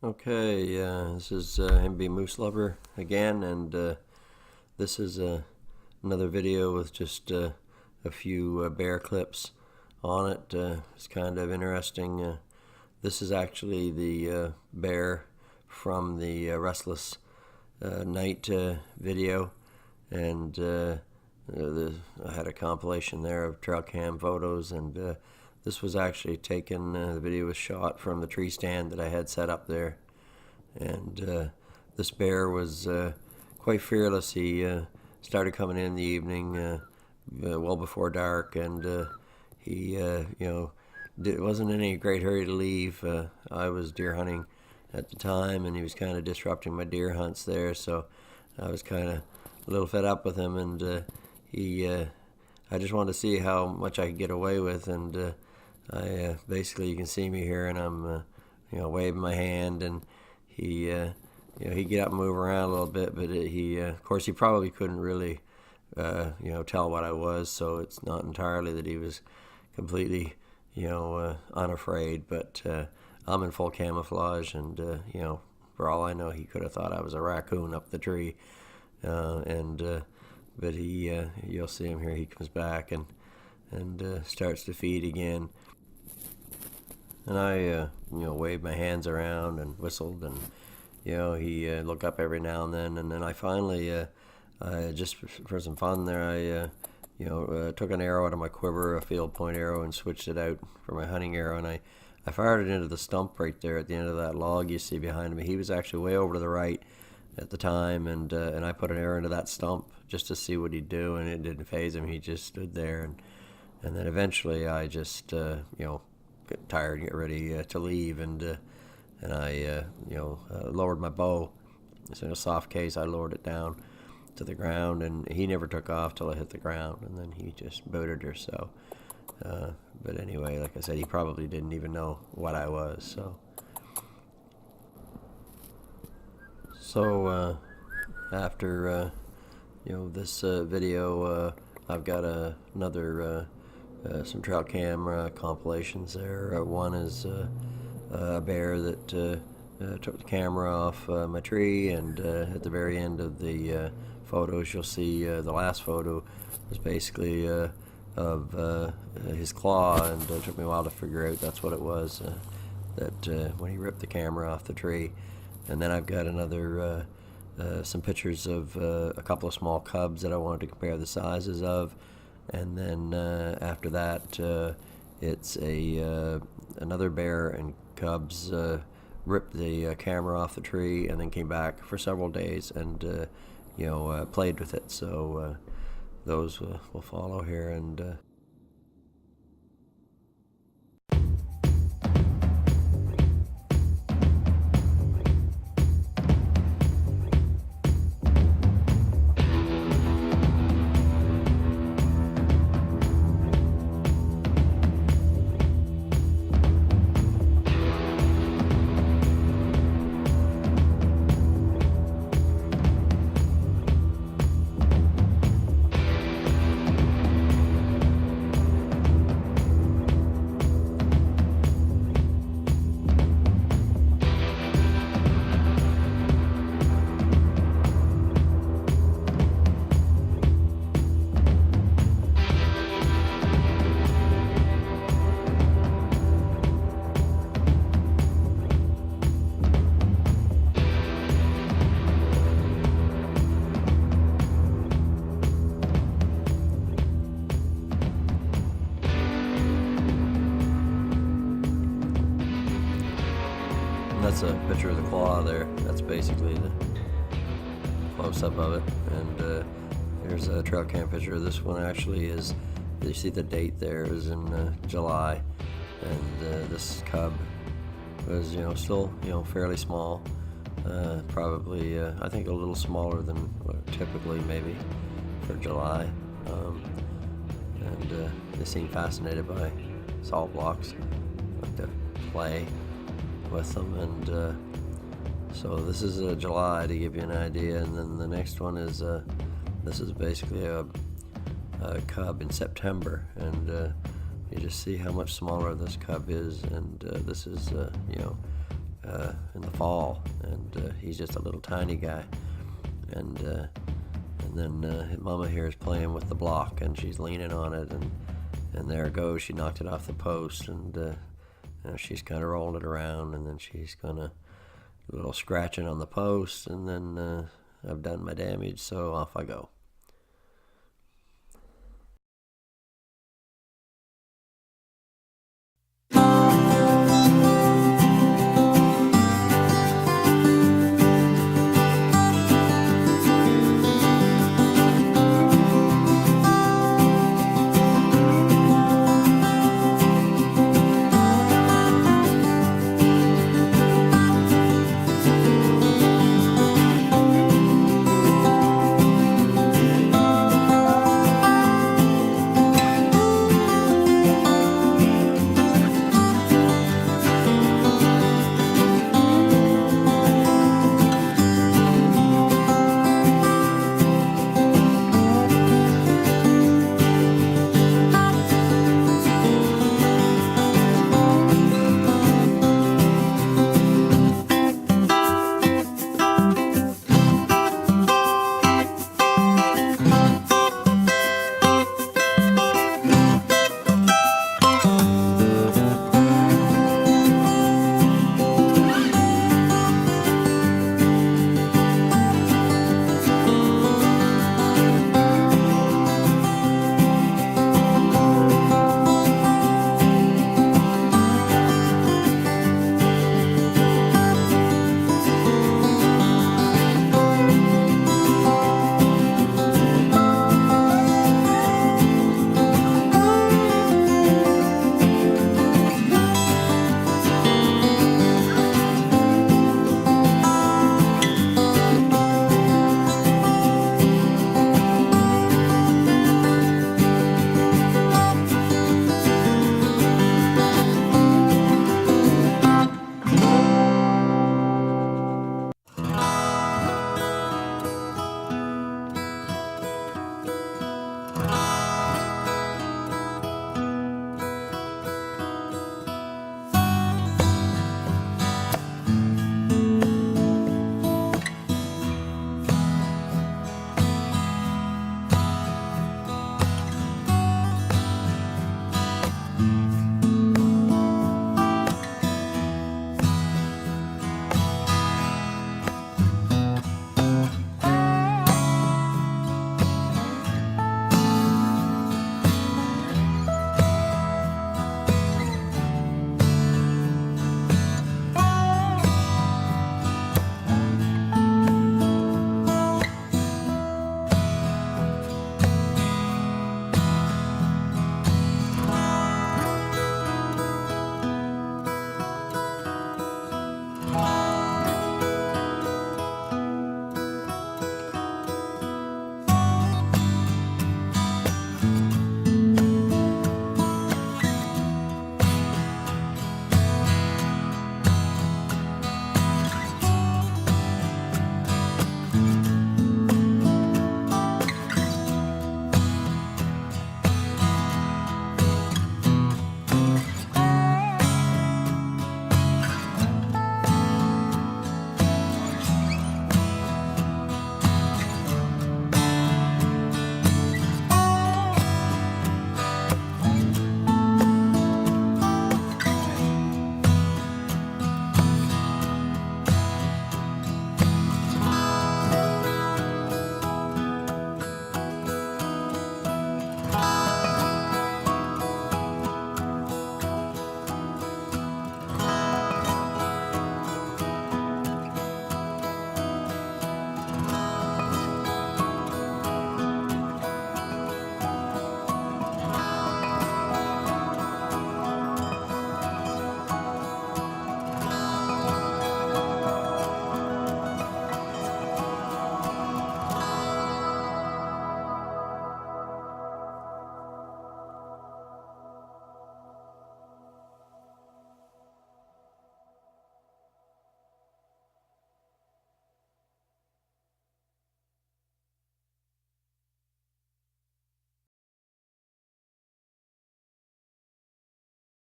Okay, this is MB Moose Lover again, and this is another video with just a few bear clips on it. It's kind of interesting. This is actually the bear from the Restless Night video, and I had a compilation there of trail cam photos, and this was actually taken, the video was shot from the tree stand that I had set up there. And this bear was quite fearless. He started coming in the evening well before dark, and he wasn't in any great hurry to leave. I was deer hunting at the time, and he was kind of disrupting my deer hunts there, so I was kind of a little fed up with him, and I just wanted to see how much I could get away with, and I basically, you can see me here, and I'm waving my hand, and he he'd get up and move around a little bit, but of course he probably couldn't really tell what I was, so it's not entirely that he was completely unafraid, but I'm in full camouflage, and for all I know, he could have thought I was a raccoon up the tree, but you'll see him here. He comes back and starts to feed again. And I, waved my hands around and whistled, and, he looked up every now and then I finally, just for some fun there, I took an arrow out of my quiver, a field point arrow, and switched it out for my hunting arrow, and I fired it into the stump right there at the end of that log you see behind me. He was actually way over to the right at the time, and I put an arrow into that stump just to see what he'd do, and it didn't faze him. He just stood there, and then eventually I just, get tired and get ready to leave, and I lowered my bow. It's in a soft case. I lowered it down to the ground, and he never took off till I hit the ground, and then he just booted her. So but anyway, like I said, he probably didn't even know what I was. So after this video, I've got another some trail camera compilations there. One is a bear that took the camera off my tree, and at the very end of the photos you'll see the last photo was basically of his claw, and it took me a while to figure out that's what it was, that when he ripped the camera off the tree. And then I've got another some pictures of a couple of small cubs that I wanted to compare the sizes of. And then after that, it's another bear and cubs ripped the camera off the tree, and then came back for several days and played with it. So those will follow here, and that's a picture of the claw there. That's basically the close-up of it. And here's a trail cam picture. This one actually is, you see the date there, it was in July. And this cub was, still, fairly small. Probably, I think a little smaller than typically maybe for July. And they seem fascinated by salt blocks, like to play with them. And so this is July, to give you an idea, and then the next one is this is basically a cub in September, and you just see how much smaller this cub is, and this is in the fall, and he's just a little tiny guy. And then Mama here is playing with the block, and she's leaning on it, and there it goes. She knocked it off the post, and she's kind of rolling it around, and then she's gonna a little scratching on the post, and then I've done my damage, so off I go.